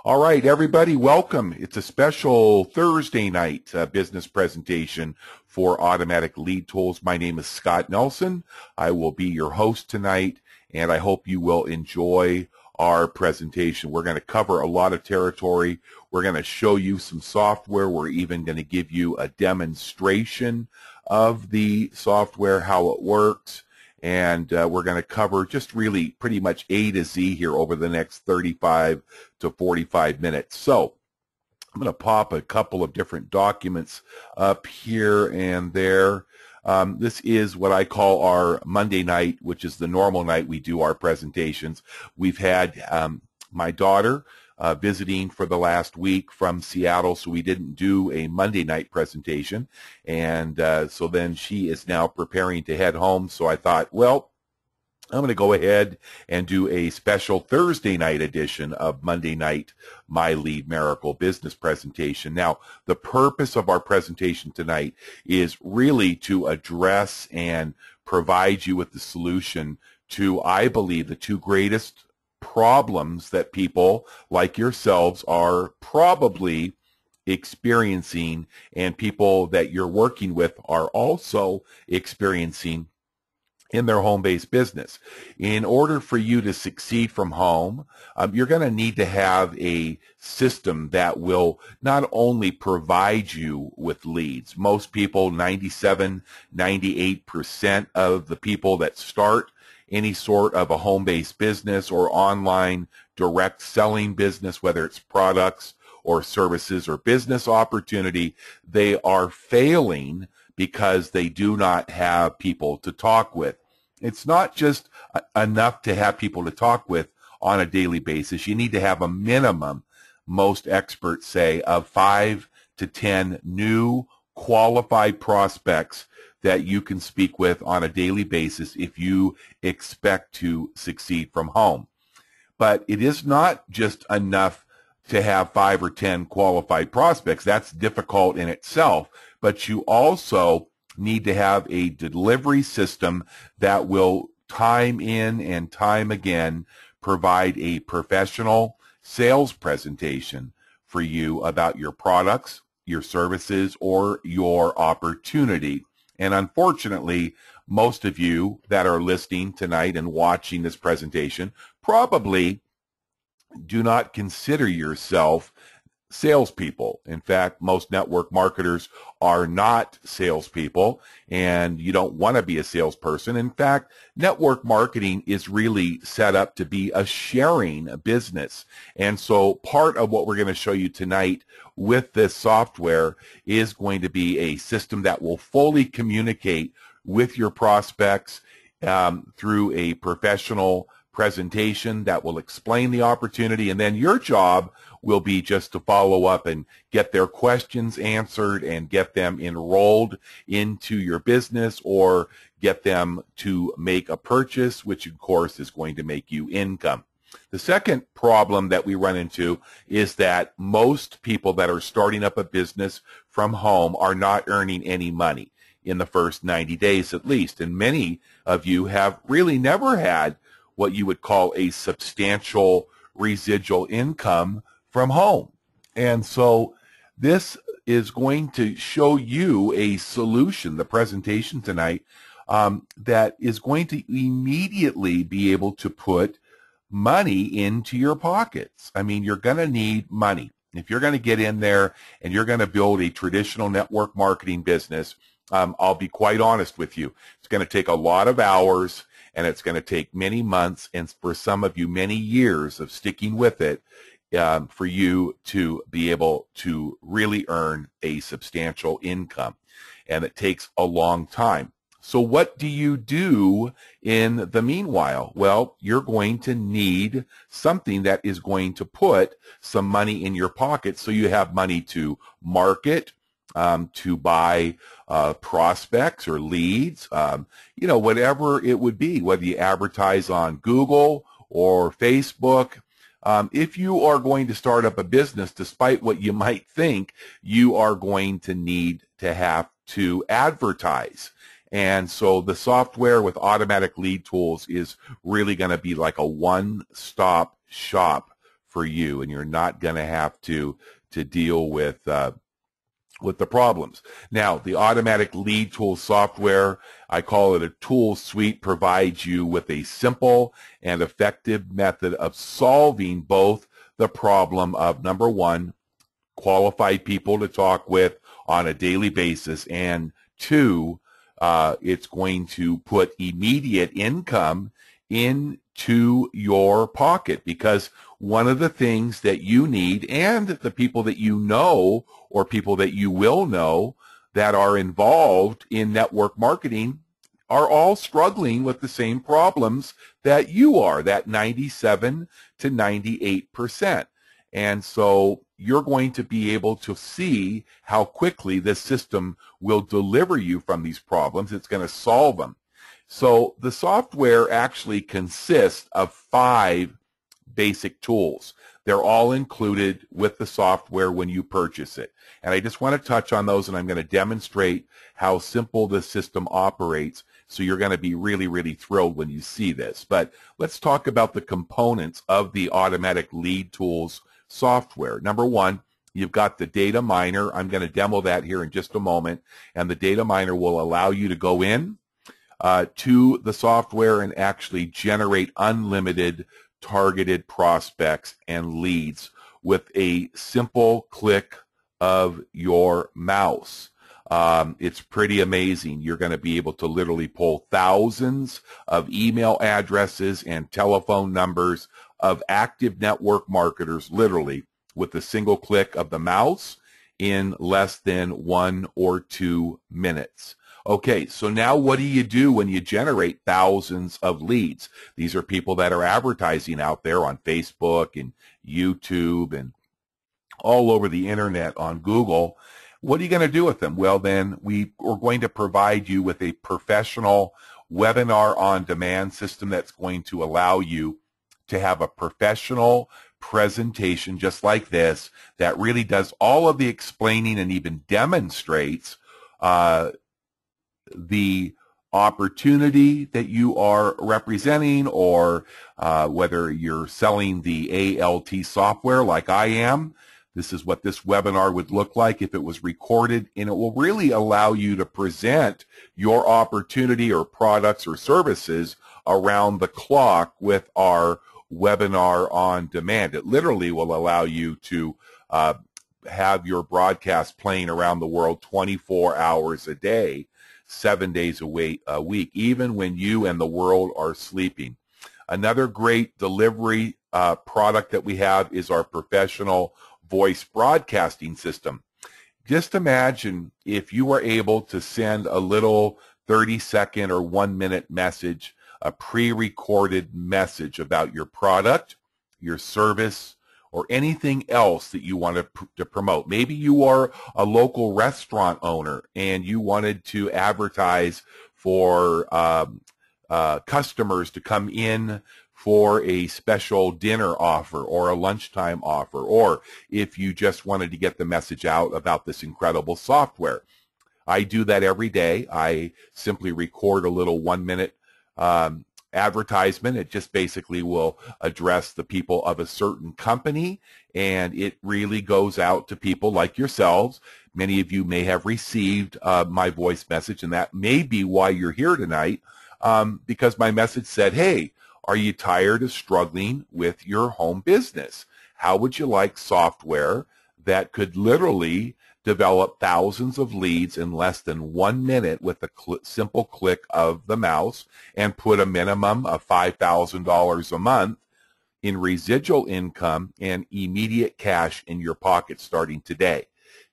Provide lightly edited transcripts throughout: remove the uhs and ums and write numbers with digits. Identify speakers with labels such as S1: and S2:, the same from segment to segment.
S1: All right, everybody, welcome. It's a special Thursday night business presentation for Automatic Lead Tools. My name is Scott Nelson. I will be your host tonight, and I hope you will enjoy our presentation. We're going to cover a lot of territory. We're going to show you some software. We're even going to give you a demonstration of the software, how it works. And we're going to cover just really pretty much A to Z here over the next 35 to 45 minutes. So I'm going to pop a couple of different documents up here and there. This is what I call our Monday night, which is the normal night we do our presentations. We've had my daughter visiting for the last week from Seattle, so we didn't do a Monday night presentation. And so then she is now preparing to head home. So I thought, well, I'm going to go ahead and do a special Thursday night edition of Monday Night My Lead Miracle business presentation. Now, the purpose of our presentation tonight is really to address and provide you with the solution to, I believe, the two greatest problems that people like yourselves are probably experiencing, and people that you're working with are also experiencing in their home-based business. In order for you to succeed from home, you're going to need to have a system that will not only provide you with leads. Most people, 97, 98% of the people that start any sort of a home-based business or online direct selling business, whether it's products or services or business opportunity, they are failing because they do not have people to talk with. It's not just enough to have people to talk with on a daily basis. You need to have a minimum, most experts say, of 5 to 10 new qualified prospects that you can speak with on a daily basis if you expect to succeed from home. But it is not just enough to have 5 or 10 qualified prospects. That's difficult in itself. But you also need to have a delivery system that will time in and time again provide a professional sales presentation for you about your products, your services, or your opportunity. And unfortunately, most of you that are listening tonight and watching this presentation probably do not consider yourself salespeople. In fact, most network marketers are not salespeople, and you don't want to be a salesperson. In fact, network marketing is really set up to be a sharing business. And so part of what we're going to show you tonight with this software is going to be a system that will fully communicate with your prospects through a professional presentation that will explain the opportunity, and then your job will be just to follow up and get their questions answered and get them enrolled into your business or get them to make a purchase, which of course is going to make you income. The second problem that we run into is that most people that are starting up a business from home are not earning any money in the first 90 days at least, and many of you have really never had what you would call a substantial residual income from home. And so this is going to show you a solution, the presentation tonight, that is going to immediately be able to put money into your pockets. I mean, you're going to need money. If you're going to get in there and you're going to build a traditional network marketing business, I'll be quite honest with you, it's going to take a lot of hours, and it's going to take many months, and for some of you, many years of sticking with it for you to be able to really earn a substantial income. And it takes a long time. So what do you do in the meanwhile? Well, you're going to need something that is going to put some money in your pocket so you have money to market, to buy prospects or leads, whatever it would be, whether you advertise on Google or Facebook. If you are going to start up a business, despite what you might think, you are going to need to have to advertise. And so the software with Automatic Lead Tools is really going to be like a one-stop shop for you, and you're not going to have to deal with the problems. Now, the Automatic Lead Tools software, I call it a tool suite, provides you with a simple and effective method of solving both the problem of, number one, qualified people to talk with on a daily basis, and two, it's going to put immediate income into your pocket, because one of the things that you need, and the people that you know or people that you will know that are involved in network marketing, are all struggling with the same problems that you are, that 97 to 98%. And so you're going to be able to see how quickly this system will deliver you from these problems. It's going to solve them. So the software actually consists of 5 basic tools. They're all included with the software when you purchase it. And I just want to touch on those, and I'm going to demonstrate how simple this system operates. So you're going to be really, really thrilled when you see this. But let's talk about the components of the Automatic Lead Tools software. Number one, you've got the data miner. I'm going to demo that here in just a moment. And the data miner will allow you to go in to the software and actually generate unlimited targeted prospects and leads with a simple click of your mouse. It's pretty amazing. You're going to be able to literally pull thousands of email addresses and telephone numbers of active network marketers, literally with a single click of the mouse in less than 1 or 2 minutes. Okay, so now what do you do when you generate thousands of leads? These are people that are advertising out there on Facebook and YouTube and all over the internet on Google. What are you going to do with them? Well, then we're going to provide you with a professional webinar on demand system that's going to allow you to have a professional presentation just like this that really does all of the explaining and even demonstrates the opportunity that you are representing, or whether you're selling the ALT software like I am. This is what this webinar would look like if it was recorded, and it will really allow you to present your opportunity or products or services around the clock with our webinar on demand. It literally will allow you to have your broadcast playing around the world 24 hours a day, 7 days a week, even when you and the world are sleeping. Another great delivery product that we have is our professional voice broadcasting system. Just imagine if you were able to send a little 30-second or 1-minute message, a pre-recorded message about your product, your service, or anything else that you want to promote. Maybe you are a local restaurant owner and you wanted to advertise for customers to come in for a special dinner offer or a lunchtime offer, or if you just wanted to get the message out about this incredible software. I do that every day. I simply record a little 1-minute advertisement. It just basically will address the people of a certain company, and it really goes out to people like yourselves. Many of you may have received my voice message, and that may be why you're here tonight, because my message said, hey, are you tired of struggling with your home business? How would you like software that could literally develop thousands of leads in less than 1 minute with a simple click of the mouse, and put a minimum of $5,000 a month in residual income and immediate cash in your pocket starting today?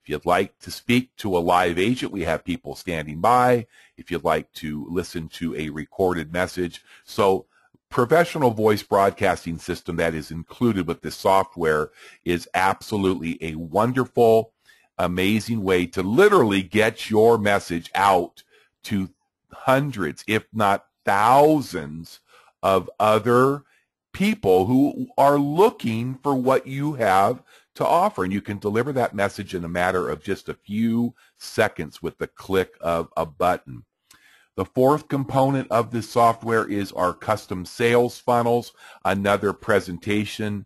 S1: If you'd like to speak to a live agent, we have people standing by. If you'd like to listen to a recorded message. So professional voice broadcasting system that is included with this software is absolutely a wonderful, amazing way to literally get your message out to hundreds, if not thousands, of other people who are looking for what you have to offer. And you can deliver that message in a matter of just a few seconds with the click of a button. The fourth component of this software is our custom sales funnels, another presentation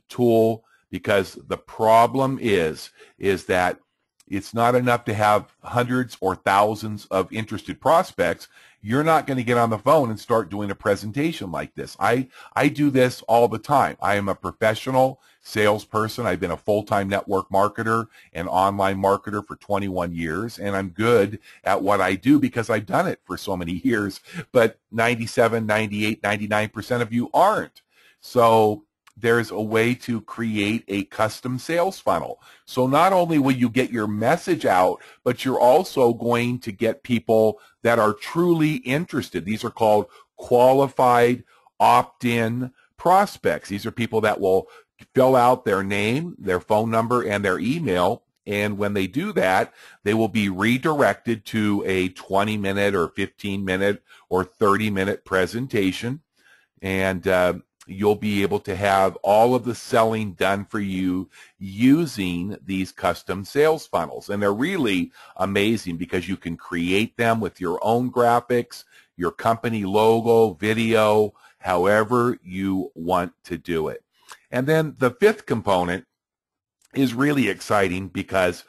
S1: tool, because the problem is that it's not enough to have hundreds or thousands of interested prospects. You're not going to get on the phone and start doing a presentation like this. I do this all the time. I am a professional salesperson. I've been a full-time network marketer and online marketer for 21 years, and I'm good at what I do because I've done it for so many years. But 97, 98, 99% of you aren't. So there's a way to create a custom sales funnel. So not only will you get your message out, but you're also going to get people that are truly interested. These are called qualified opt-in prospects. These are people that will fill out their name, their phone number, and their email. And when they do that, they will be redirected to a 20-minute or 15-minute or 30-minute presentation. And you'll be able to have all of the selling done for you using these custom sales funnels. And they're really amazing because you can create them with your own graphics, your company logo, video, however you want to do it. And then the fifth component is really exciting because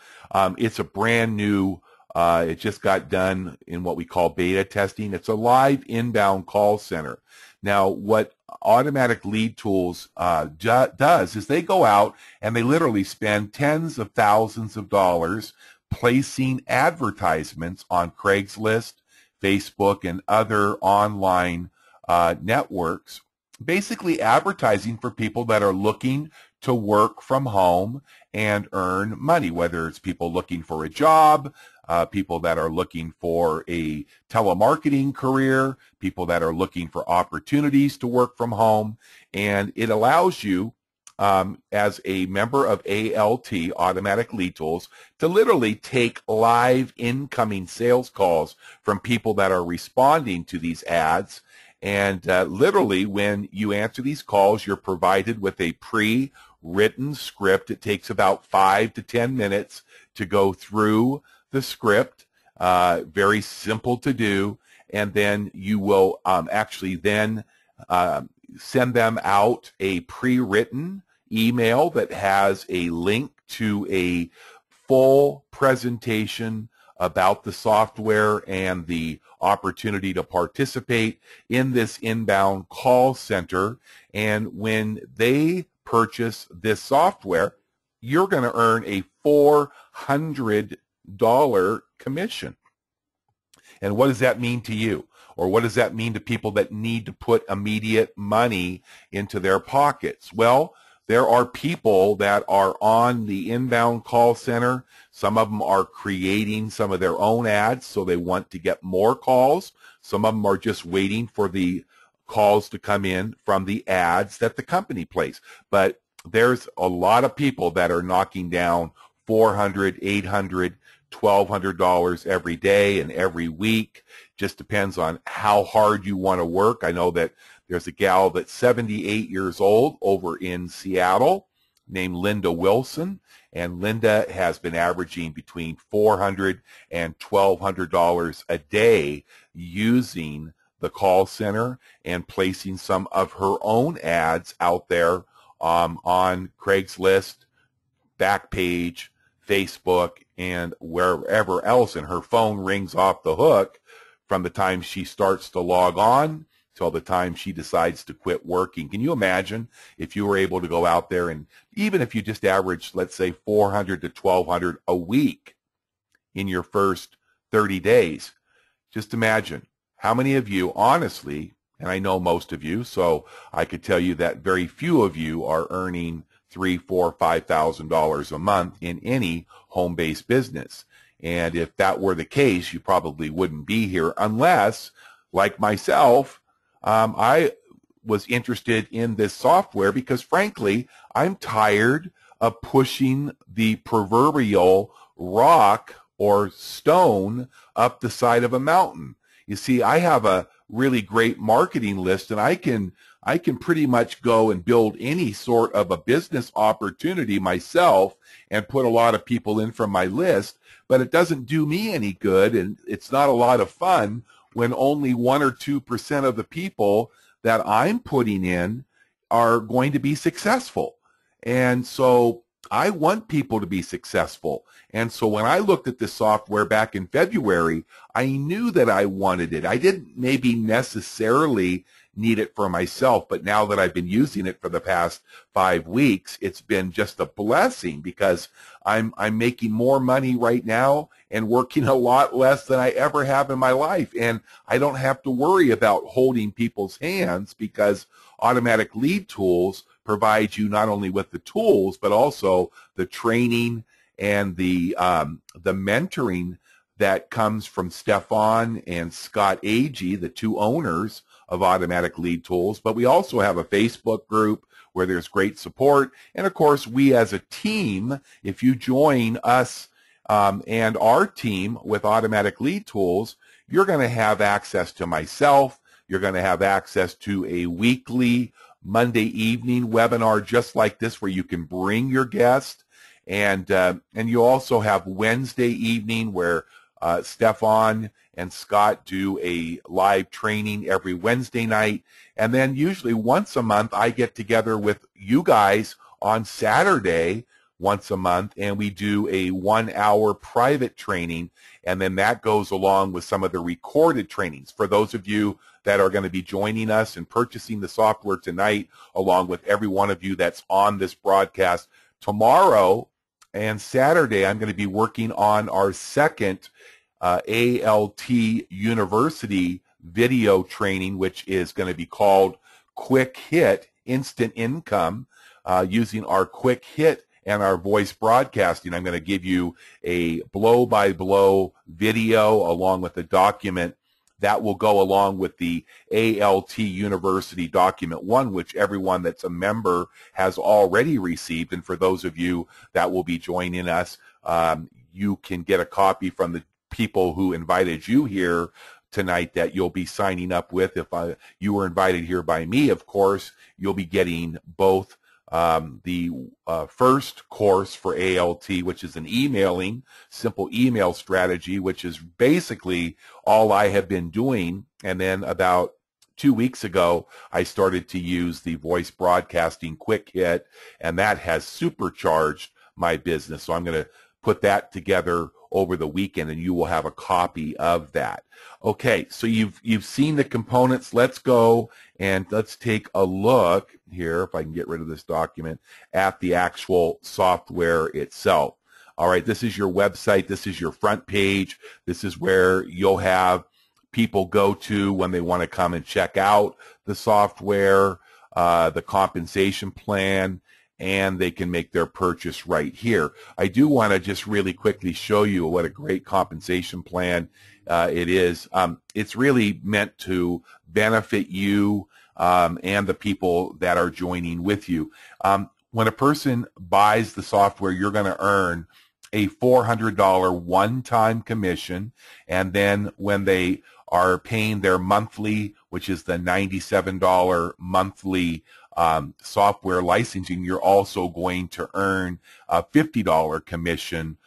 S1: it's a brand new, it just got done in what we call beta testing. It's a live inbound call center. Now, what Automatic Lead Tools does is they go out and they literally spend tens of thousands of dollars placing advertisements on Craigslist, Facebook, and other online networks, basically advertising for people that are looking to work from home and earn money, whether it's people looking for a job, people that are looking for a telemarketing career, people that are looking for opportunities to work from home. And it allows you, as a member of ALT, Automatic Lead Tools, to literally take live incoming sales calls from people that are responding to these ads. And literally, when you answer these calls, you're provided with a pre-written script. It takes about 5 to 10 minutes to go through the script, very simple to do, and then you will actually then send them out a pre-written email that has a link to a full presentation about the software and the opportunity to participate in this inbound call center. And when they purchase this software, you're going to earn a $400 commission. And what does that mean to you? Or what does that mean to people that need to put immediate money into their pockets? Well, there are people that are on the inbound call center. Some of them are creating some of their own ads, so they want to get more calls. Some of them are just waiting for the calls to come in from the ads that the company plays. But there's a lot of people that are knocking down $400, $800, $1,200 every day and every week. Just depends on how hard you want to work. I know that there's a gal that's 78 years old over in Seattle named Linda Wilson, and Linda has been averaging between $400 and $1,200 a day using the call center and placing some of her own ads out there on Craigslist, Backpage, Facebook, and wherever else, and her phone rings off the hook from the time she starts to log on till the time she decides to quit working. Can you imagine if you were able to go out there and even if you just averaged, let's say, $400 to $1,200 a week in your first 30 days? Just imagine how many of you, honestly, and I know most of you, so I could tell you that very few of you are earning $3,000, $4,000, $5,000 a month in any home-based business. And if that were the case, you probably wouldn't be here unless, like myself, I was interested in this software because, frankly, I'm tired of pushing the proverbial rock or stone up the side of a mountain. You see, I have a really great marketing list, and I can pretty much go and build any sort of a business opportunity myself and put a lot of people in from my list, but it doesn't do me any good, and it's not a lot of fun when only 1 or 2% of the people that I'm putting in are going to be successful. And so I want people to be successful. And so when I looked at this software back in February, I knew that I wanted it. I didn't maybe necessarily need it for myself, but now that I've been using it for the past 5 weeks, it's been just a blessing because I'm making more money right now and working a lot less than I ever have in my life. And I don't have to worry about holding people's hands because Automatic Lead Tools provides you not only with the tools, but also the training and the mentoring that comes from Stefan and Scott Agee, the two owners of Automatic Lead Tools. But we also have a Facebook group where there's great support. And of course, we as a team, if you join us and our team with Automatic Lead Tools, you're going to have access to myself. You're going to have access to a weekly Monday evening webinar just like this where you can bring your guest. And you also have Wednesday evening where Stefan and Scott do a live training every Wednesday night. And then usually once a month, I get together with you guys on Saturday once a month, and we do a 1-hour private training. And then that goes along with some of the recorded trainings. For those of you that are going to be joining us and purchasing the software tonight, along with every one of you that's on this broadcast, tomorrow and Saturday, I'm going to be working on our second ALT University video training, which is going to be called Quick Hit Instant Income, using our Quick Hit and our voice broadcasting. I'm going to give you a blow-by-blow video along with a document that will go along with the ALT University Document 1, which everyone that's a member has already received. And for those of you that will be joining us, you can get a copy from the people who invited you here tonight that you'll be signing up with. If you were invited here by me, of course, you'll be getting both the first course for ALT, which is an emailing, simple email strategy, which is basically all I have been doing. And then about 2 weeks ago, I started to use the voice broadcasting Quick Hit, and that has supercharged my business. So I'm going to put that together over the weekend, and you will have a copy of that. Okay, so you've seen the components. Let's go and let's take a look here, if I can get rid of this document, at the actual software itself. All right, this is your website. This is your front page. This is where you'll have people go to when they want to come and check out the software, the compensation plan, and they can make their purchase right here. I do want to just really quickly show you what a great compensation plan it is. It's really meant to benefit you and the people that are joining with you. When a person buys the software, you're going to earn a $400 one-time commission, and then when they are paying their monthly, which is the $97 monthly software licensing, you're also going to earn a $50 commission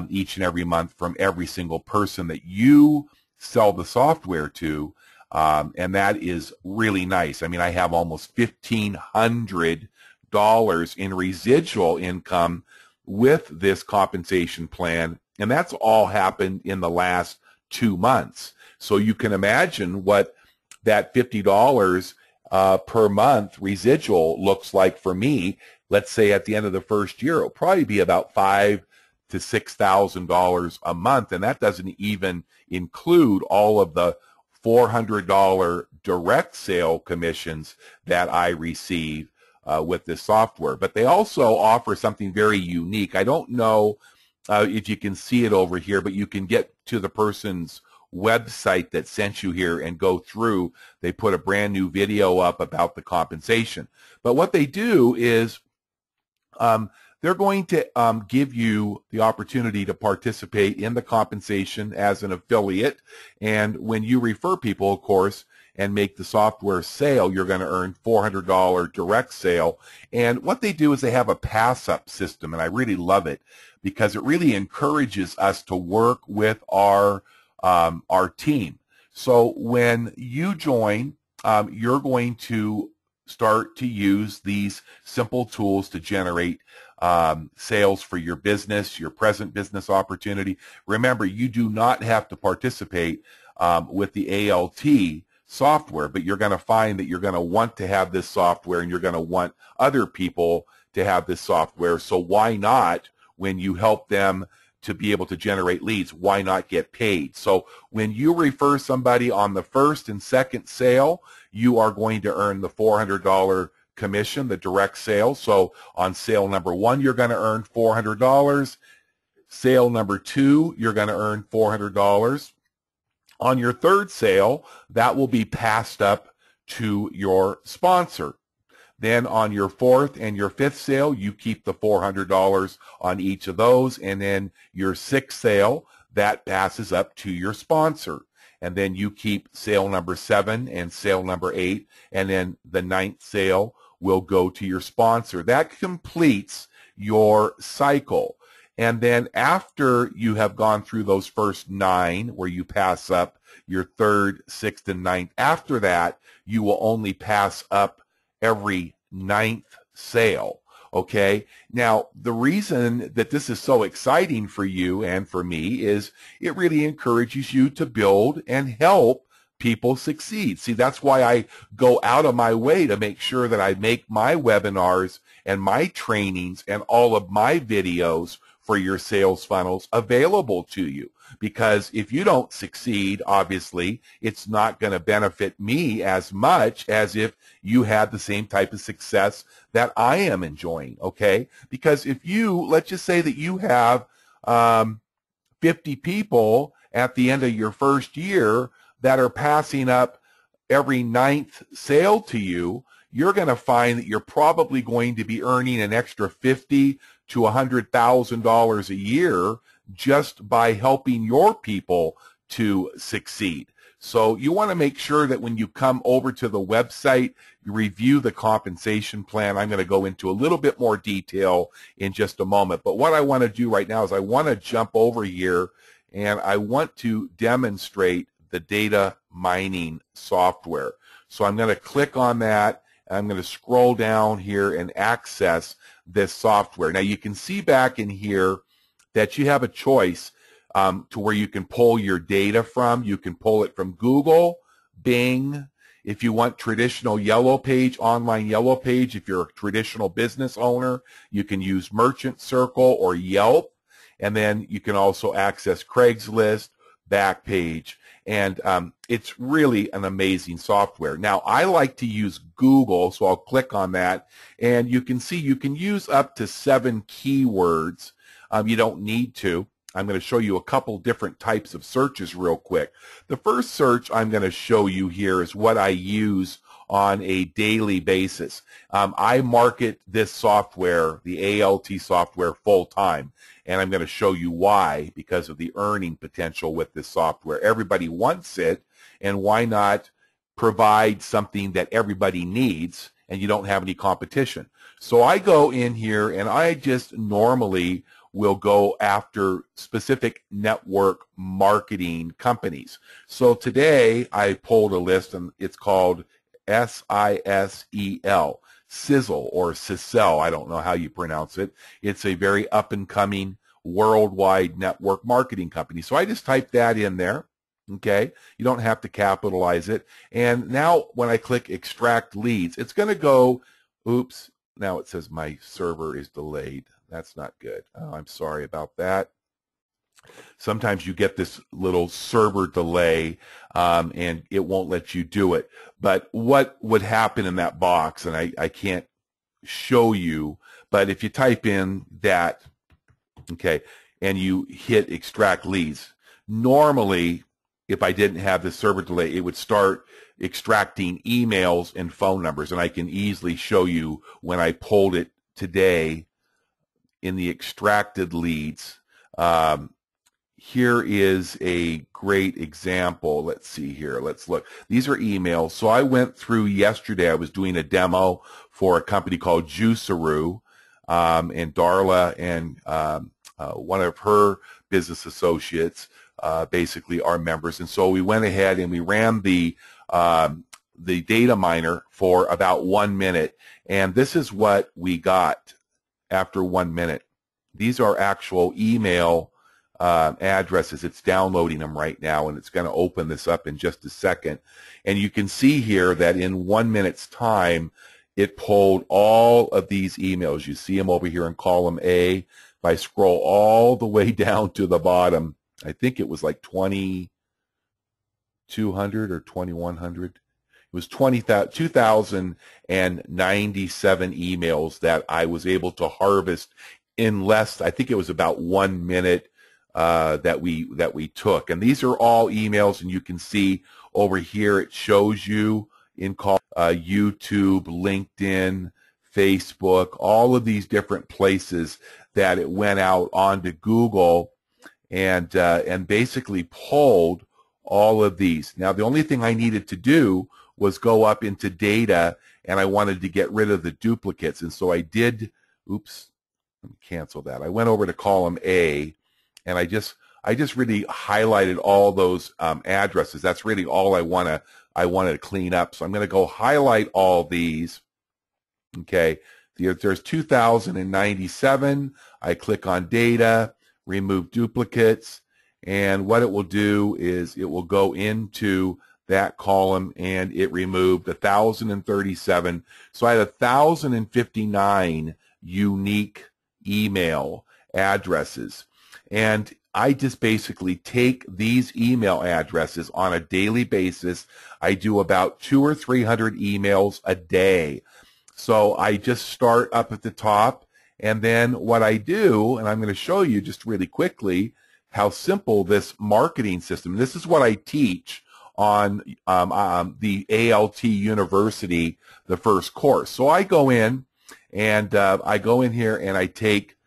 S1: each and every month from every single person that you sell the software to, and that is really nice. I mean, I have almost $1,500 in residual income with this compensation plan, and that's all happened in the last 2 months. So you can imagine what that $50 per month residual looks like for me. Let's say at the end of the first year, it'll probably be about $5,000 to $6,000 a month, and that doesn't even include all of the $400 direct sale commissions that I receive with this software. But they also offer something very unique. I don't know if you can see it over here, but you can get to the person's website that sent you here and go through. They put a brand new video up about the compensation. But what they do is they're going to give you the opportunity to participate in the compensation as an affiliate. And when you refer people, of course, and make the software sale, you're going to earn $400 direct sale. And what they do is they have a pass-up system, and I really love it because it really encourages us to work with our team. So when you join, you're going to start to use these simple tools to generate sales for your business, your present business opportunity. Remember, you do not have to participate with the ALT software, but you're going to find that you're going to want to have this software and you're going to want other people to have this software. So why not, when you help them to be able to generate leads, why not get paid? So when you refer somebody on the first and second sale, you are going to earn the $400 commission, the direct sale. So on sale number 1, you're going to earn $400. Sale number 2, you're going to earn $400. On your third sale, that will be passed up to your sponsor. Then on your fourth and your fifth sale, you keep the $400 on each of those. And then your sixth sale, that passes up to your sponsor. And then you keep sale number 7 and sale number 8. And then the 9th sale will go to your sponsor. That completes your cycle. And then after you have gone through those first 9, where you pass up your 3rd, 6th, and 9th, after that, you will only pass up every 9th sale. Okay. Now, the reason that this is so exciting for you and for me is it really encourages you to build and help people succeed. See, that's why I go out of my way to make sure that I make my webinars and my trainings and all of my videos for your sales funnels available to you. Because if you don't succeed, obviously, it's not going to benefit me as much as if you had the same type of success that I am enjoying, okay? Because if you, let's just say that you have 50 people at the end of your first year that are passing up every 9th sale to you, you're going to find that you're probably going to be earning an extra $50,000 to $100,000 a year just by helping your people to succeed. So you want to make sure that when you come over to the website, you review the compensation plan. I'm going to go into a little bit more detail in just a moment. But what I want to do right now is I want to jump over here and I want to demonstrate the data mining software. So I'm going to click on that. And I'm going to scroll down here and access this software. Now you can see back in here that you have a choice to where you can pull your data from. You can pull it from Google, Bing. If you want traditional Yellow Page, online Yellow Page, if you're a traditional business owner, you can use Merchant Circle or Yelp. And then you can also access Craigslist, Backpage. And it's really an amazing software. Now, I like to use Google, so I'll click on that. And you can see you can use up to 7 keywords. You don't need to. I'm going to show you a couple different types of searches real quick. The first search I'm going to show you here is what I use on a daily basis. I market this software, the ALT software, full time. And I'm going to show you why, because of the earning potential with this software. Everybody wants it, and why not provide something that everybody needs and you don't have any competition? So I go in here and I just normally will go after specific network marketing companies. So today I pulled a list and it's called SISEL, Sizzle or Sisel. I don't know how you pronounce it. It's a very up-and-coming worldwide network marketing company. So I just type that in there. Okay, you don't have to capitalize it. And now when I click extract leads, it's going to go, oops, now it says my server is delayed. That's not good. Oh, I'm sorry about that. Sometimes you get this little server delay and it won't let you do it. But what would happen in that box, and I can't show you, but if you type in that, okay, and you hit extract leads, normally if I didn't have the server delay, it would start extracting emails and phone numbers. And I can easily show you when I pulled it today in the extracted leads. Here is a great example. Let's see here. Let's look. These are emails. So I went through yesterday. I was doing a demo for a company called Juiceroo, and Darla and one of her business associates basically are members. And so we went ahead and we ran the the data miner for about 1 minute, and this is what we got after 1 minute. These are actual email addresses. It's downloading them right now, and it's going to open this up in just a second. And you can see here that in 1 minute's time, it pulled all of these emails. You see them over here in column A. If I scroll all the way down to the bottom, I think it was like 2,200 or 2,100. It was 2,097 emails that I was able to harvest in less, I think it was about 1 minute that we took. And these are all emails, and you can see over here it shows you in YouTube, LinkedIn, Facebook, all of these different places that it went out onto Google and basically pulled all of these. Now, the only thing I needed to do was go up into data, and I wanted to get rid of the duplicates. And so I did, oops, let me cancel that. I went over to column A, and I just really highlighted all those addresses. That's really all I wanted to clean up. So I'm going to go highlight all these. Okay, there's 2,097. I click on data, remove duplicates, and what it will do is it will go into that column, and it removed 1,037. So I had 1,059 unique email addresses. And I just basically take these email addresses on a daily basis. I do about 200 or 300 emails a day. So I just start up at the top, and then what I do, and I'm going to show you just really quickly how simple this marketing system, this is what I teach on the ALT University, the first course. So I go in, and I go in here and I take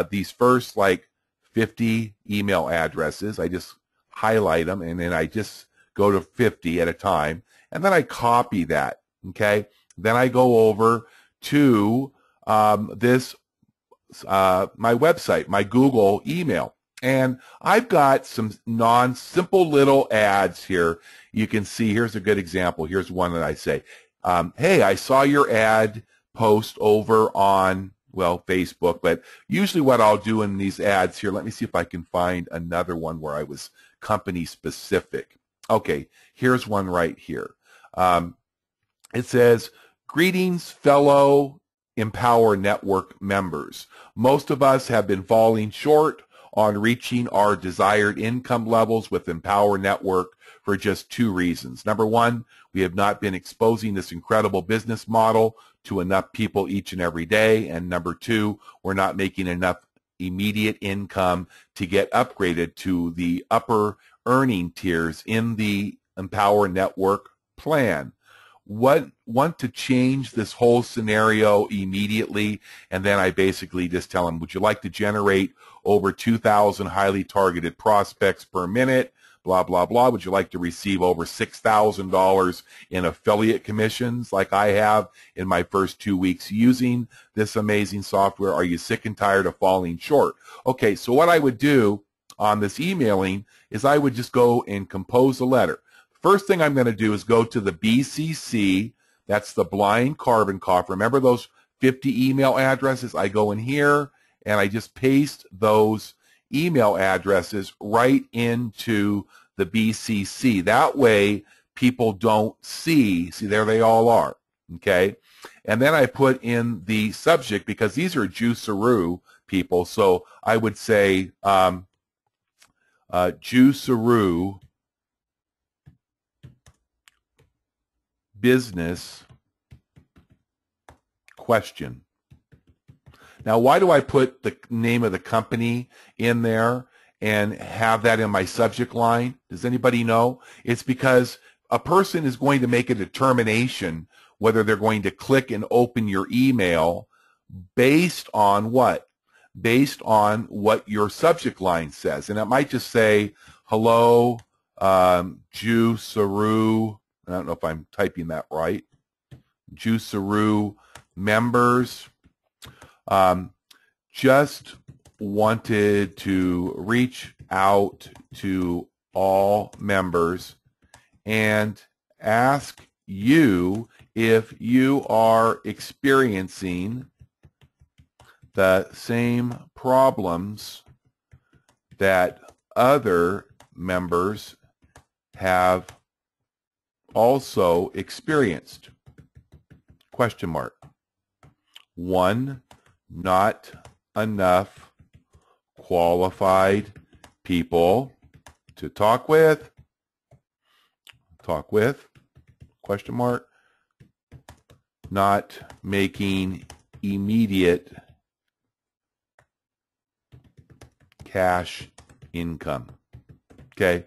S1: these first like 50 email addresses. I just highlight them, and then I just go to 50 at a time, and then I copy that, okay? Then I go over to this, my website, my Google email, and I've got some simple little ads here. You can see, here's a good example. Here's one that I say, hey, I saw your ad post over on, well, Facebook, but usually what I'll do in these ads here, let me see if I can find another one where I was company specific. Okay, here's one right here. It says, greetings, fellow Empower Network members. Most of us have been falling short on reaching our desired income levels with Empower Network for just two reasons. Number one, we have not been exposing this incredible business model to enough people each and every day. And number two, we're not making enough immediate income to get upgraded to the upper earning tiers in the Empower Network plan. Want to change this whole scenario immediately, and then I basically just tell them, would you like to generate over 2,000 highly targeted prospects per minute, blah, blah, blah. Would you like to receive over $6,000 in affiliate commissions like I have in my first 2 weeks using this amazing software? Are you sick and tired of falling short? Okay, so what I would do on this emailing is I would just go and compose a letter. First thing I'm going to do is go to the BCC, that's the blind carbon copy. Remember those 50 email addresses? I go in here and I just paste those email addresses right into the BCC. That way people don't see there they all are, okay? And then I put in the subject, because these are Juiceroo people, so I would say Juiceroo business question. Now, why do I put the name of the company in there and have that in my subject line? Does anybody know? It's because a person is going to make a determination whether they're going to click and open your email based on what? Based on what your subject line says. And it might just say, hello, Juiceroo. I don't know if I'm typing that right. Juiceroo members. Just wanted to reach out to all members and ask you if you are experiencing the same problems that other members have also experienced. Question mark. 1, not enough qualified people to talk with. Question mark. Not making immediate cash income. Okay.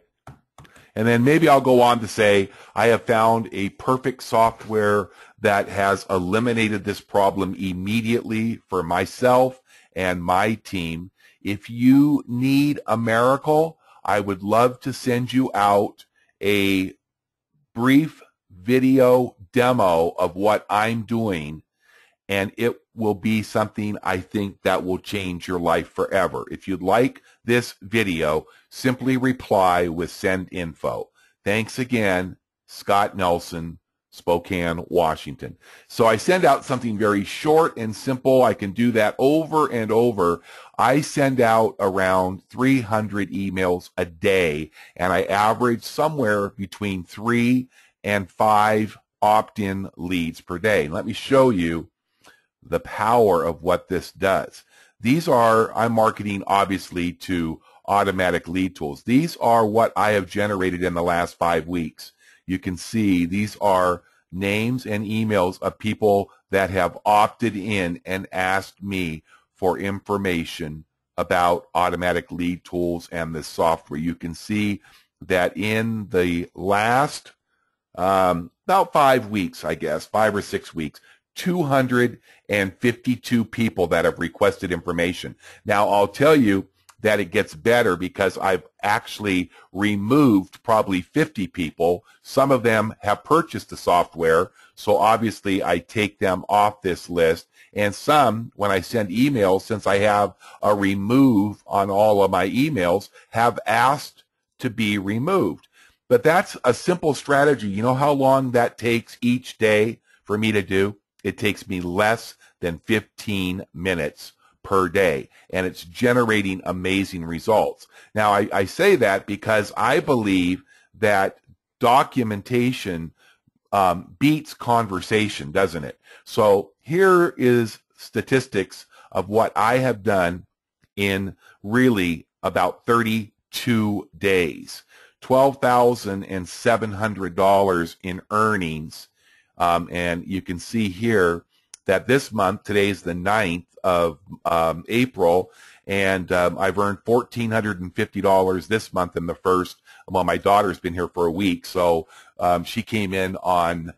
S1: And then maybe I'll go on to say, I have found a perfect software that has eliminated this problem immediately for myself and my team. If you need a miracle, I would love to send you out a brief video demo of what I'm doing, and it will be something I think that will change your life forever. If you'd like this video, simply reply with send info. Thanks again, Scott Nelson, Spokane, Washington. So I send out something very short and simple. I can do that over and over. I send out around 300 emails a day, and I average somewhere between 3 and 5 opt-in leads per day. Let me show you the power of what this does. I'm marketing obviously to Automatic Lead Tools. These are what I have generated in the last 5 weeks. You can see these are names and emails of people that have opted in and asked me for information about Automatic Lead Tools and this software. You can see that in the last about 5 weeks, I guess, 5 or 6 weeks, 252 people that have requested information. Now, I'll tell you that it gets better because I've actually removed probably 50 people. Some of them have purchased the software, so obviously I take them off this list. And some, when I send emails, since I have a remove on all of my emails, have asked to be removed. But that's a simple strategy. You know how long that takes each day for me to do? It takes me less than 15 minutes per day, and it's generating amazing results. Now, I say that because I believe that documentation beats conversation, doesn't it? So here is statistics of what I have done in really about 32 days. $12,700 in earnings. And you can see here that this month, today's the 9th of April, and I've earned $1,450 this month in the first. Well, my daughter's been here for a week, so she came in on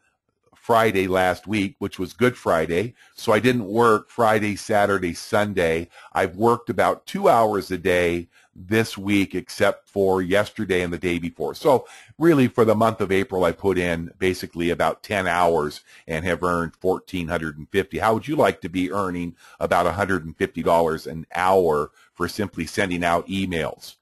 S1: Friday last week, which was Good Friday, so I didn't work Friday, Saturday, Sunday. I've worked about 2 hours a day this week except for yesterday and the day before. So really for the month of April, I put in basically about 10 hours and have earned $1,450. How would you like to be earning about $150 an hour for simply sending out emails?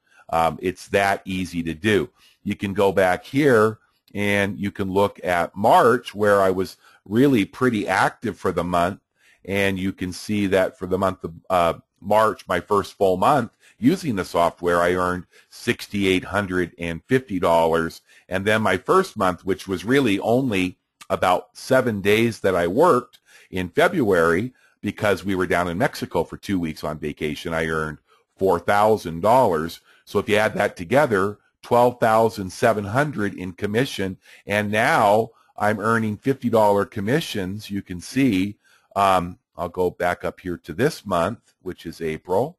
S1: It's that easy to do. You can go back here and you can look at March, where I was really pretty active for the month, and you can see that for the month of March, my first full month using the software, I earned $6,850. And then my first month, which was really only about 7 days that I worked in February, because we were down in Mexico for 2 weeks on vacation, I earned $4,000. So if you add that together, $12,700 in commission, and now I'm earning $50 commissions. You can see, I'll go back up here to this month, which is April.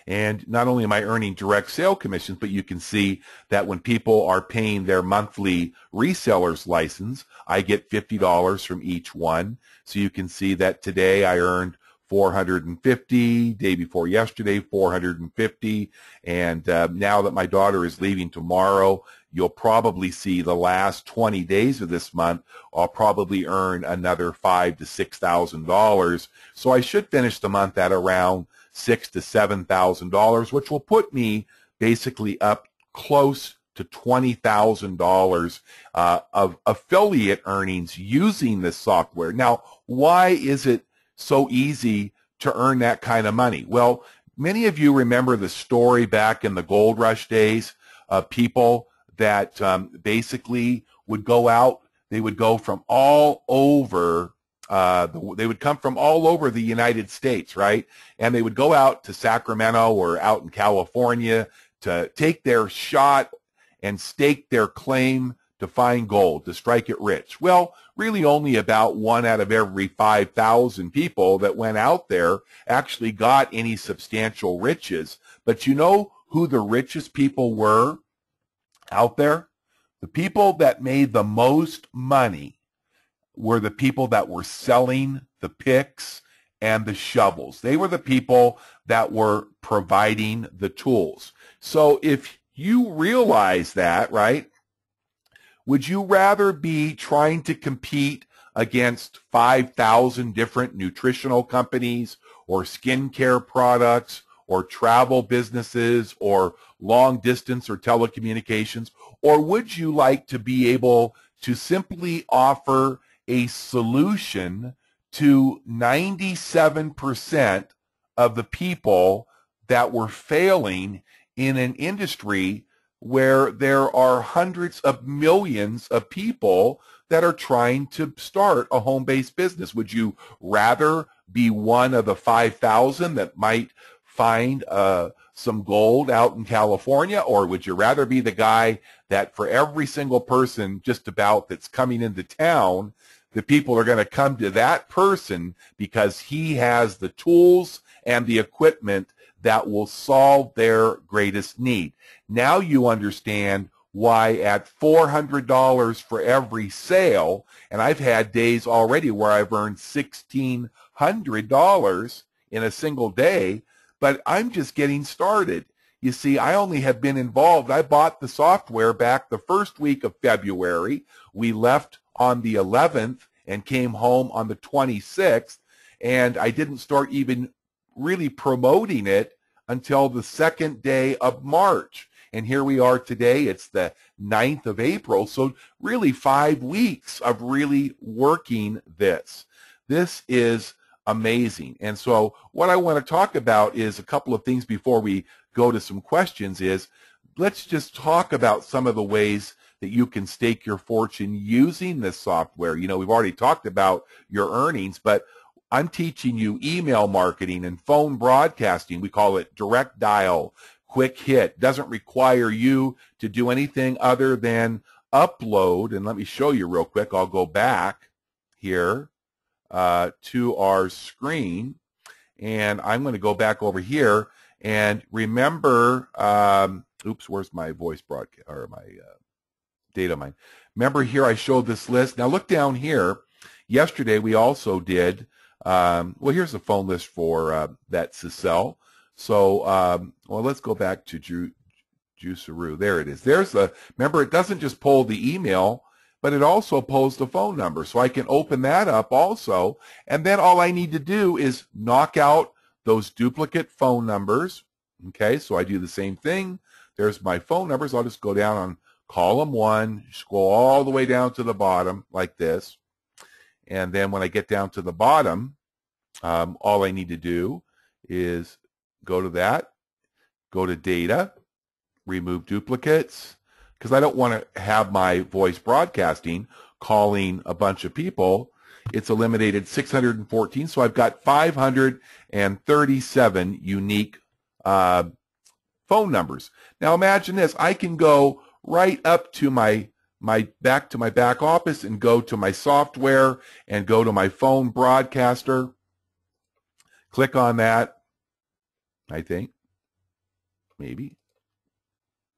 S1: And not only am I earning direct sale commissions, but you can see that when people are paying their monthly reseller's license, I get $50 from each one. So you can see that today I earned $450, day before yesterday, $450. And now that my daughter is leaving tomorrow, you'll probably see the last 20 days of this month, I'll probably earn another $5,000 to $6,000. So I should finish the month at around $6,000 to $7,000, which will put me basically up close to $20,000 of affiliate earnings using this software. Now, why is it so easy to earn that kind of money? Well, many of you remember the story back in the gold rush days of people that basically would go out. They would go from all over. They would come from all over the United States, right? And they would go out to Sacramento or out in California to take their shot and stake their claim to find gold, to strike it rich. Well, really only about 1 out of every 5,000 people that went out there actually got any substantial riches. But you know who the richest people were out there? The people that made the most money were the people that were selling the picks and the shovels. They were the people that were providing the tools. So if you realize that, right, would you rather be trying to compete against 5,000 different nutritional companies or skincare products or travel businesses or long distance or telecommunications? Or would you like to be able to simply offer a solution to 97% of the people that were failing in an industry where there are hundreds of millions of people that are trying to start a home-based business? Would you rather be one of the 5,000 that might find some gold out in California, or would you rather be the guy that for every single person just about that's coming into town, the people are going to come to that person because he has the tools and the equipment that will solve their greatest need? Now you understand why at $400 for every sale, and I've had days already where I've earned $1,600 in a single day, but I'm just getting started. You see, I only have been involved. I bought the software back the first week of February. We left on the 11th and came home on the 26th, and I didn't start even really promoting it until the second day of March. And here we are today. It's the 9th of April. So really 5 weeks of really working this. This is amazing. And so what I want to talk about is a couple of things before we go to some questions. Is let's just talk about some of the ways that you can stake your fortune using this software. You know, we've already talked about your earnings, but I'm teaching you email marketing and phone broadcasting. We call it direct dial, quick hit. Doesn't require you to do anything other than upload. And let me show you real quick. I'll go back here to our screen, and I'm going to go back over here and remember, oops, where's my voice broadcast or my data mine? Remember here I showed this list. Now look down here. Yesterday we also did, well, here's the phone list for that Sisel. So, well, let's go back to Juiceroo. There it is. There's the, remember, it doesn't just pull the email, but it also pulls the phone number. So I can open that up also. And then all I need to do is knock out those duplicate phone numbers. Okay, so I do the same thing. There's my phone numbers. I'll just go down on column 1, scroll all the way down to the bottom like this. And then when I get down to the bottom, all I need to do is go to that, go to data, remove duplicates, because I don't want to have my voice broadcasting calling a bunch of people. It's eliminated 614, so I've got 537 unique phone numbers. Now imagine this. I can go right up to my back office and go to my software and go to my phone broadcaster. Click on that, I think. Maybe.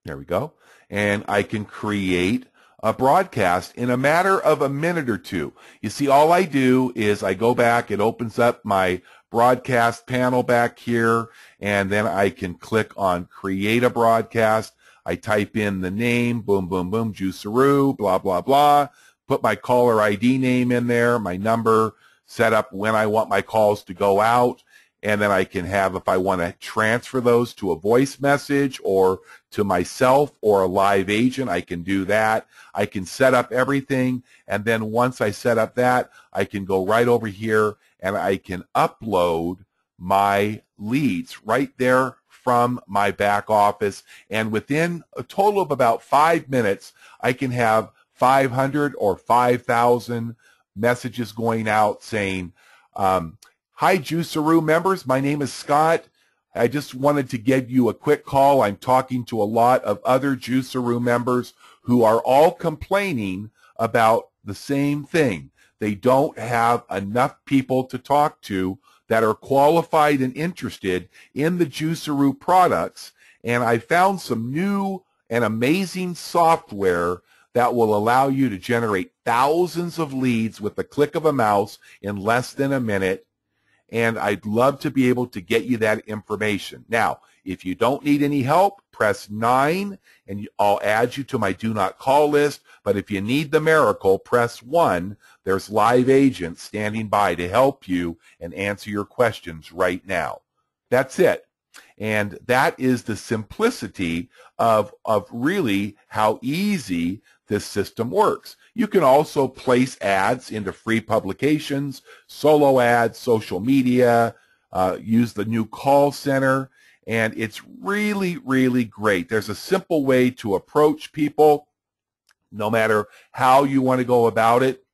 S1: There we go. And I can create a broadcast in a matter of a minute or two. You see, all I do is I go back, it opens up my broadcast panel back here, and then I can click on create a broadcast. I type in the name, boom, boom, boom, Juiceroo, blah, blah, blah. Put my caller ID name in there, my number, set up when I want my calls to go out. and then I can have, if I want to transfer those to a voice message or to myself or a live agent, I can do that. I can set up everything, and then once I set up that, I can go right over here and I can upload my leads right there from my back office, and within a total of about 5 minutes, I can have 500 or 5,000 messages going out saying, hi, Juiceroo members. My name is Scott. I just wanted to give you a quick call. I'm talking to a lot of other Juiceroo members who are all complaining about the same thing. They don't have enough people to talk to that are qualified and interested in the Juiceroo products, and I found some new and amazing software that will allow you to generate thousands of leads with the click of a mouse in less than a minute, and I'd love to be able to get you that information. Now, if you don't need any help, press 9, and I'll add you to my do not call list, but if you need the miracle, press 1. There's live agents standing by to help you and answer your questions right now. That's it. And that is the simplicity of really how easy this system works. You can also place ads into free publications, solo ads, social media, use the new call center, and it's really, really great. There's a simple way to approach people, no matter how you want to go about it.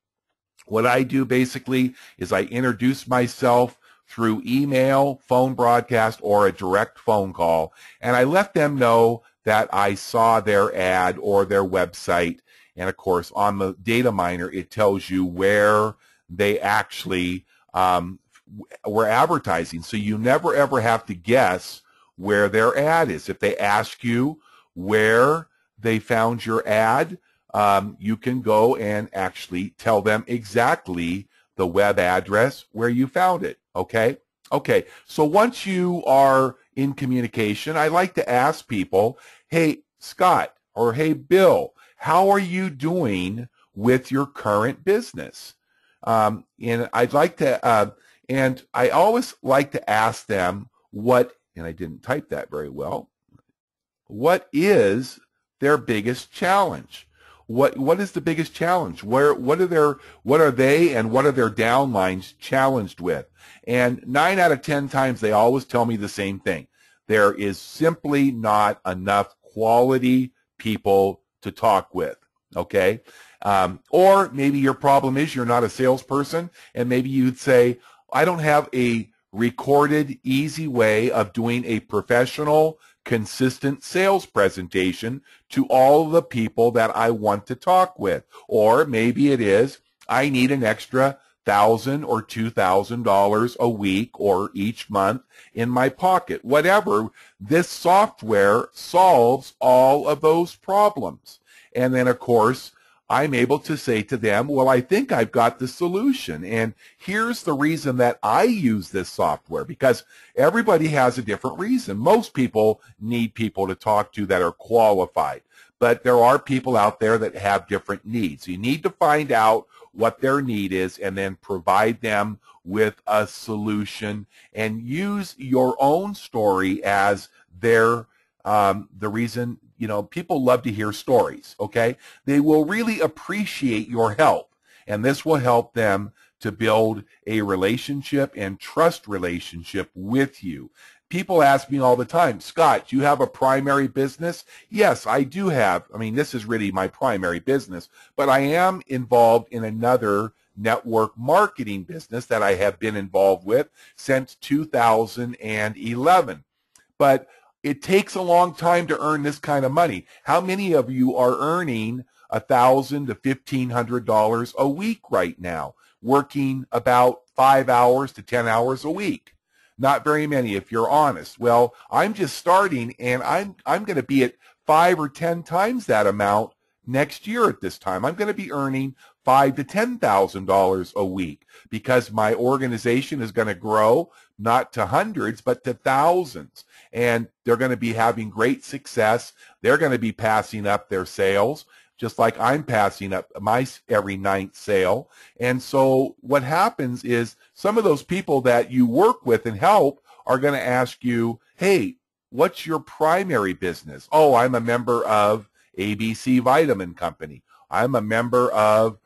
S1: What I do basically is I introduce myself through email, phone broadcast, or a direct phone call, and I let them know that I saw their ad or their website. And of course, on the data miner, it tells you where they actually were advertising. So you never ever have to guess where their ad is. If they ask you where they found your ad, you can go and actually tell them exactly the web address where you found it. Okay? Okay. So once you are in communication, I like to ask people, hey, Scott, or hey, Bill, how are you doing with your current business? And I'd like to, and I always like to ask them what, and I didn't type that very well, what is their biggest challenge? What is the biggest challenge? What are they and what are their downlines challenged with? And 9 out of 10 times they always tell me the same thing. There is simply not enough quality people to talk with, okay? Or maybe your problem is you're not a salesperson, and maybe you'd say, I don't have a recorded, easy way of doing a professional, consistent sales presentation to all of the people that I want to talk with. Or maybe it is, I need an extra $1,000 or $2,000 a week or each month in my pocket. Whatever, this software solves all of those problems. And then, of course, I'm able to say to them, well, I think I've got the solution. And here's the reason that I use this software, because everybody has a different reason. Most people need people to talk to that are qualified, but there are people out there that have different needs. You need to find out what their need is and then provide them with a solution and use your own story as their the reason. You know, people love to hear stories, okay? They will really appreciate your help, and this will help them to build a relationship and trust relationship with you. People ask me all the time, Scott, do you have a primary business? Yes, I do have. I mean, this is really my primary business, but I am involved in another network marketing business that I have been involved with since 2011. But it takes a long time to earn this kind of money. How many of you are earning $1,000 to $1,500 a week right now, working about 5 hours to 10 hours a week? Not very many, if you're honest. Well, I'm just starting, and I'm going to be at 5 or 10 times that amount next year at this time. I'm going to be earning $5,000 to $10,000 a week because my organization is going to grow not to hundreds but to thousands, and they're going to be having great success. They're going to be passing up their sales just like I'm passing up my every ninth sale. And so what happens is some of those people that you work with and help are going to ask you, hey, what's your primary business? Oh, I'm a member of ABC Vitamin Company. I'm a member of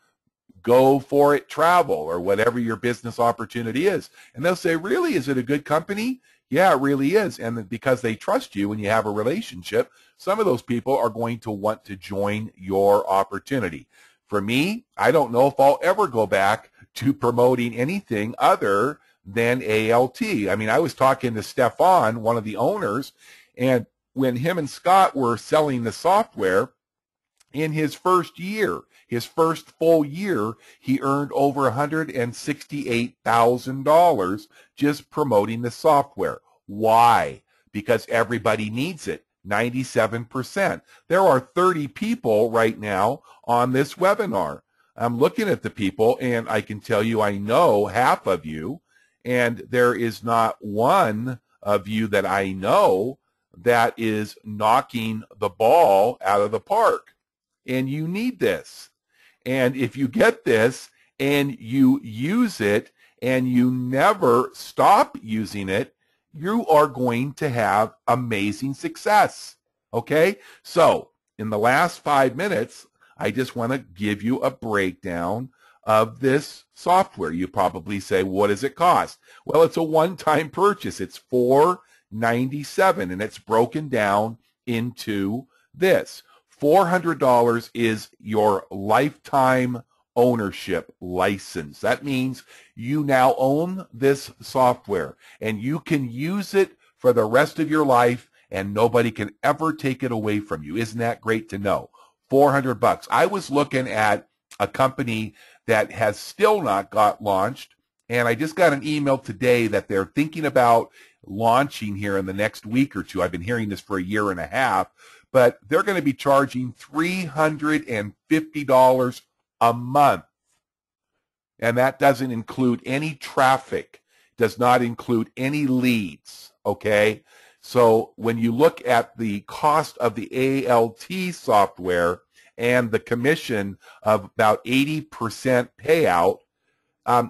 S1: Go For It Travel, or whatever your business opportunity is. And they'll say, really, is it a good company? Yeah, it really is. And because they trust you and you have a relationship, some of those people are going to want to join your opportunity. For me, I don't know if I'll ever go back to promoting anything other than ALT. I mean, I was talking to Stefan, one of the owners, and when him and Scott were selling the software, in his first year, his first full year, he earned over $168,000 just promoting the software. Why? Because everybody needs it. 97%. There are 30 people right now on this webinar. I'm looking at the people, and I can tell you I know half of you, and there is not one of you that I know that is knocking the ball out of the park. And you need this. And if you get this and you use it and you never stop using it, you are going to have amazing success. Okay? So in the last 5 minutes, I just want to give you a breakdown of this software. You probably say, what does it cost? Well, it's a one-time purchase. It's $497, and it's broken down into this. $400 is your lifetime ownership license. That means you now own this software and you can use it for the rest of your life and nobody can ever take it away from you. Isn't that great to know? $400. I was looking at a company that has still not got launched, and I just got an email today that they're thinking about launching here in the next week or two. I've been hearing this for a year and a half. But they're going to be charging $350 a month. And that doesn't include any traffic, does not include any leads, okay? So when you look at the cost of the ALT software and the commission of about 80% payout,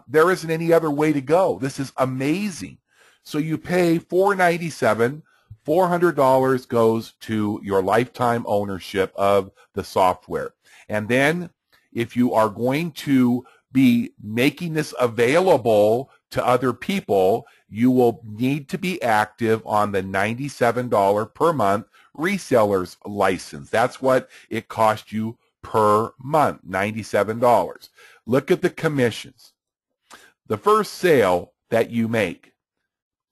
S1: there isn't any other way to go. This is amazing. So you pay $497. $400 goes to your lifetime ownership of the software. And then if you are going to be making this available to other people, you will need to be active on the $97 per month reseller's license. That's what it costs you per month, $97. Look at the commissions. The first sale that you make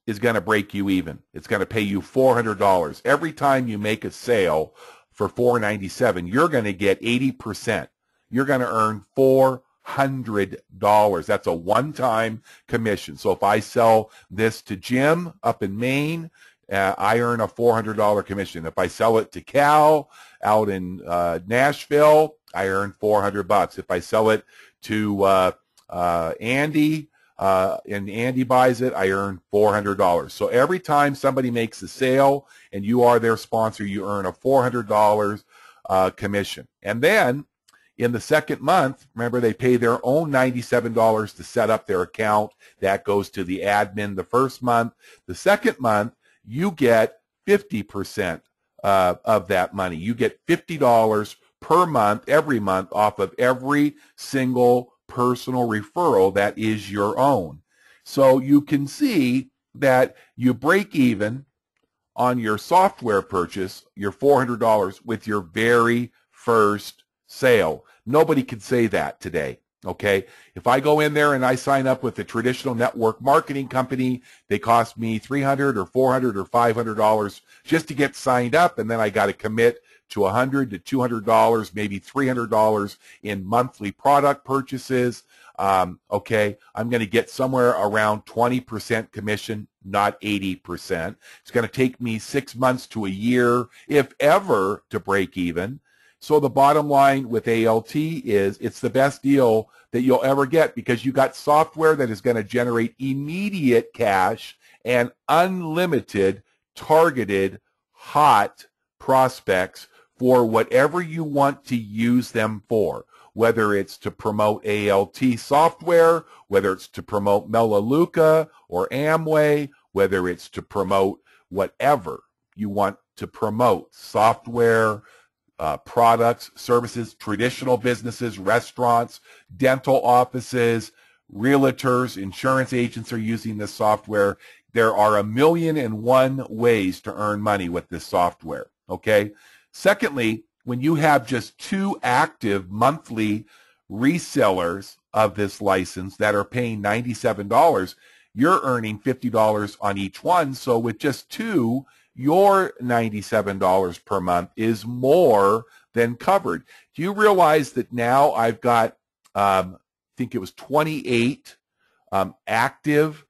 S1: is going to break you even. It's going to pay you $400. Every time you make a sale for $497, you're going to get 80%. You're going to earn $400. That's a one-time commission. So if I sell this to Jim up in Maine, I earn a $400 commission. If I sell it to Cal out in Nashville, I earn $400. If I sell it to Andy, and Andy buys it, I earn $400. So every time somebody makes a sale and you are their sponsor, you earn a $400 commission. And then in the second month, remember, they pay their own $97 to set up their account. That goes to the admin the first month. The second month, you get 50% of that money. You get $50 per month, every month, off of every single personal referral that is your own. So you can see that you break even on your software purchase, your $400, with your very first sale. Nobody can say that today, okay? If I go in there and I sign up with a traditional network marketing company, they cost me $300 or $400 or $500 just to get signed up, and then I got to commit to $100 to $200, maybe $300 in monthly product purchases. Okay, I'm going to get somewhere around 20% commission, not 80%. It's going to take me 6 months to a year, if ever, to break even. So the bottom line with ALT is it's the best deal that you'll ever get, because you got software that is going to generate immediate cash and unlimited targeted hot prospects for whatever you want to use them for, whether it's to promote ALT software, whether it's to promote Melaleuca or Amway, whether it's to promote whatever you want to promote, software, products, services, traditional businesses, restaurants, dental offices, realtors, insurance agents are using this software. There are 1,000,001 ways to earn money with this software, okay? Secondly, when you have just 2 active monthly resellers of this license that are paying $97, you're earning $50 on each one. So with just 2, your $97 per month is more than covered. Do you realize that now I've got, I think it was 28 active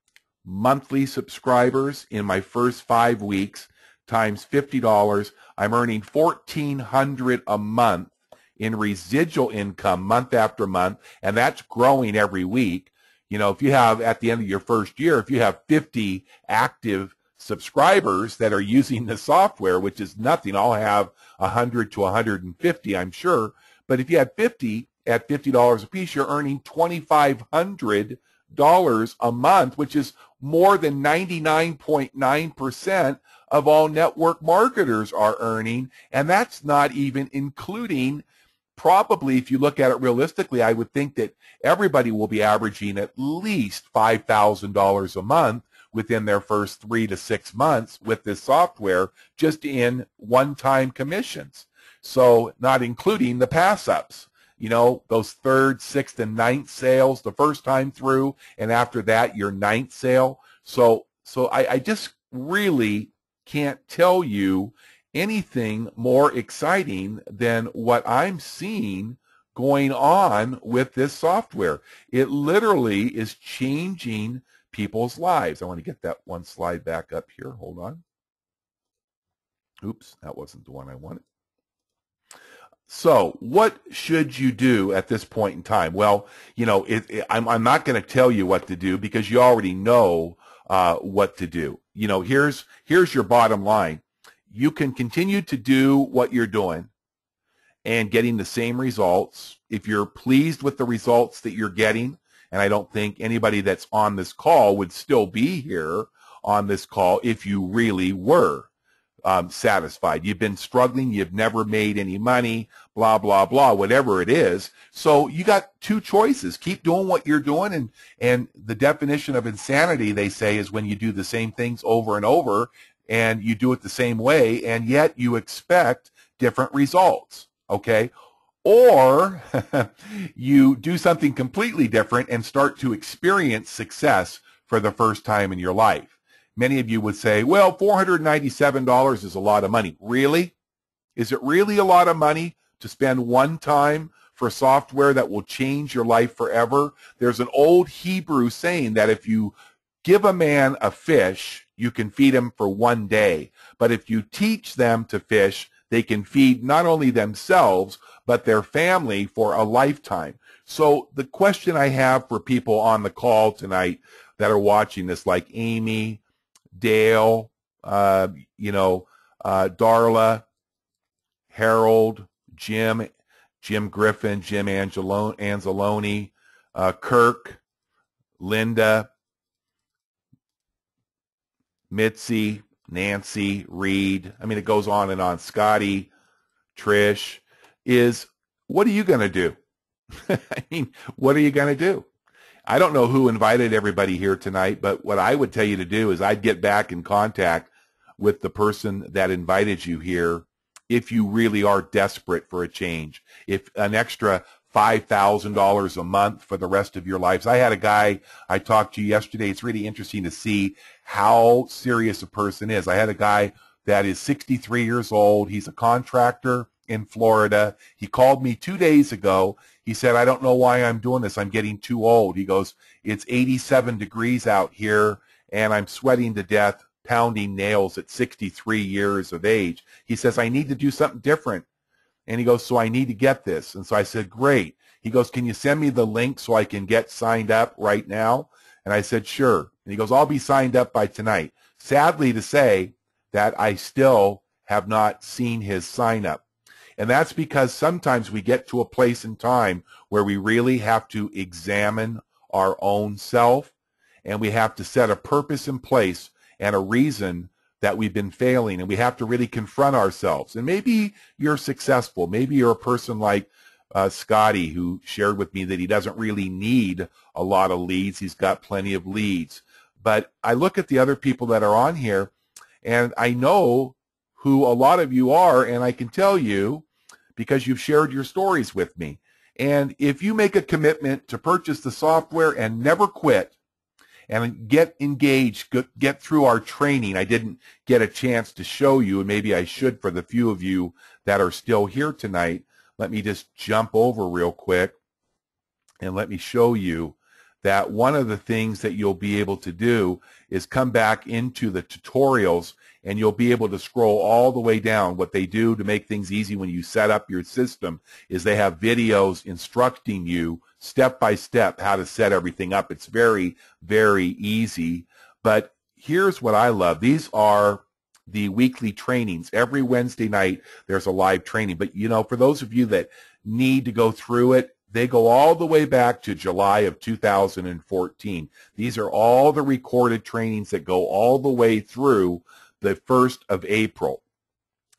S1: monthly subscribers in my first 5 weeks times $50. I'm earning $1,400 a month in residual income month after month, and that's growing every week. You know, if you have, at the end of your first year, if you have 50 active subscribers that are using the software, which is nothing, I'll have 100 to 150, I'm sure. But if you had 50 at $50 a piece, you're earning $2,500 a month, which is more than 99.9% of all network marketers are earning. And that's not even including, probably, if you look at it realistically, I would think that everybody will be averaging at least $5,000 a month within their first 3 to 6 months with this software, just in one-time commissions. So not including the pass-ups, you know, those 3rd, 6th, and 9th sales the first time through, and after that, your 9th sale. So I just really can't tell you anything more exciting than what I'm seeing going on with this software. It literally is changing people's lives. I want to get that one slide back up here. Hold on. Oops, that wasn't the one I wanted. So what should you do at this point in time? Well, you know, I'm not going to tell you what to do because you already know what to do. You know, here's your bottom line. You can continue to do what you're doing and getting the same results. If you're pleased with the results that you're getting, and I don't think anybody that's on this call would still be here on this call if you really were satisfied. You've been struggling, you've never made any money, blah, blah, blah, whatever it is. So you got 2 choices. Keep doing what you're doing, and the definition of insanity, they say, is when you do the same things over and over, and you do it the same way, and yet you expect different results, okay? Or you do something completely different and start to experience success for the first time in your life. Many of you would say, well, $497 is a lot of money. Really? Is it really a lot of money to spend one time for software that will change your life forever? There's an old Hebrew saying that if you give a man a fish, you can feed him for one day. But if you teach them to fish, they can feed not only themselves, but their family for a lifetime. So the question I have for people on the call tonight that are watching this, like Amy, Dale, Darla, Harold, Jim Griffin, Jim Anzalone, Kirk, Linda, Mitzi, Nancy, Reed, I mean, it goes on and on, Scotty, Trish, is what are you going to do? I mean, what are you going to do? I don't know who invited everybody here tonight, but what I would tell you to do is I'd get back in contact with the person that invited you here if you really are desperate for a change. If an extra $5,000 a month for the rest of your lives. I had a guy I talked to yesterday. It's really interesting to see how serious a person is. I had a guy that is 63 years old. He's a contractor in Florida. He called me 2 days ago. He said, I don't know why I'm doing this. I'm getting too old. He goes, it's 87 degrees out here, and I'm sweating to death, pounding nails at 63 years of age. He says, I need to do something different. And he goes, so I need to get this. And so I said, great. He goes, can you send me the link so I can get signed up right now? And I said, sure. And he goes, I'll be signed up by tonight. Sadly to say that I still have not seen his sign up. And that's because sometimes we get to a place in time where we really have to examine our own self, and we have to set a purpose in place and a reason that we've been failing, and we have to really confront ourselves. And maybe you're successful. Maybe you're a person like Scotty, who shared with me that he doesn't really need a lot of leads. He's got plenty of leads. But I look at the other people that are on here, and I know who a lot of you are, and I can tell you because you've shared your stories with me. And if you make a commitment to purchase the software and never quit, and get engaged, get through our training. I didn't get a chance to show you, and maybe I should for the few of you that are still here tonight. Let me just jump over real quick, and let me show you that one of the things that you'll be able to do is come back into the tutorials, and you'll be able to scroll all the way down. What they do to make things easy when you set up your system is they have videos instructing you step by step how to set everything up. It's very, very easy. But here's what I love. These are the weekly trainings. Every Wednesday night there's a live training. But, you know, for those of you that need to go through it, they go all the way back to July of 2014. These are all the recorded trainings that go all the way through the 1st of April.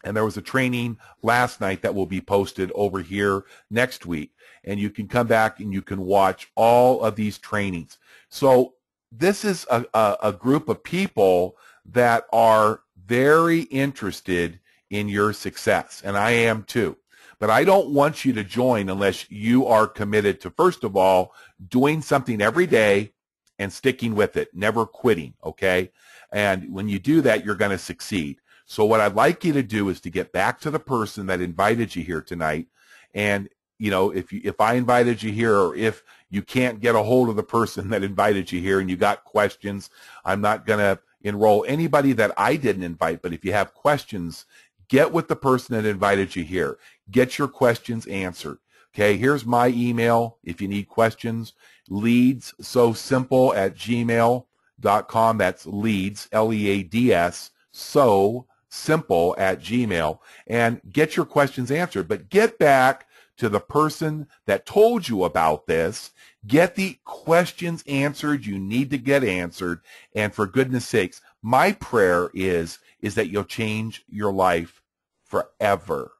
S1: And there was a training last night that will be posted over here next week. And you can come back and you can watch all of these trainings. So this is a group of people that are very interested in your success. And I am too. But I don't want you to join unless you are committed to, first of all, doing something every day and sticking with it, never quitting, okay? And when you do that, you're going to succeed. So what I'd like you to do is to get back to the person that invited you here tonight. And, you know, if I invited you here, or if you can't get a hold of the person that invited you here and you got questions, I'm not going to enroll anybody that I didn't invite. But if you have questions, get with the person that invited you here. Get your questions answered. Okay, here's my email if you need questions. leadssosimple@gmail.com. That's leads, L-E-A-D-S, so simple @gmail, and get your questions answered. But get back to the person that told you about this. Get the questions answered you need to get answered. And for goodness sakes, my prayer is that you'll change your life forever.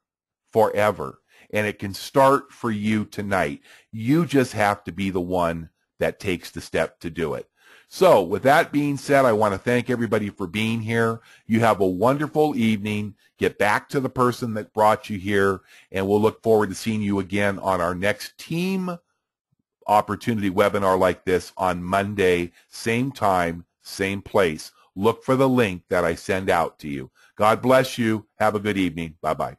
S1: Forever. And it can start for you tonight. You just have to be the one that takes the step to do it. So with that being said, I want to thank everybody for being here. You have a wonderful evening. Get back to the person that brought you here, and we'll look forward to seeing you again on our next team opportunity webinar like this on Monday, same time, same place. Look for the link that I send out to you. God bless you. Have a good evening. Bye-bye.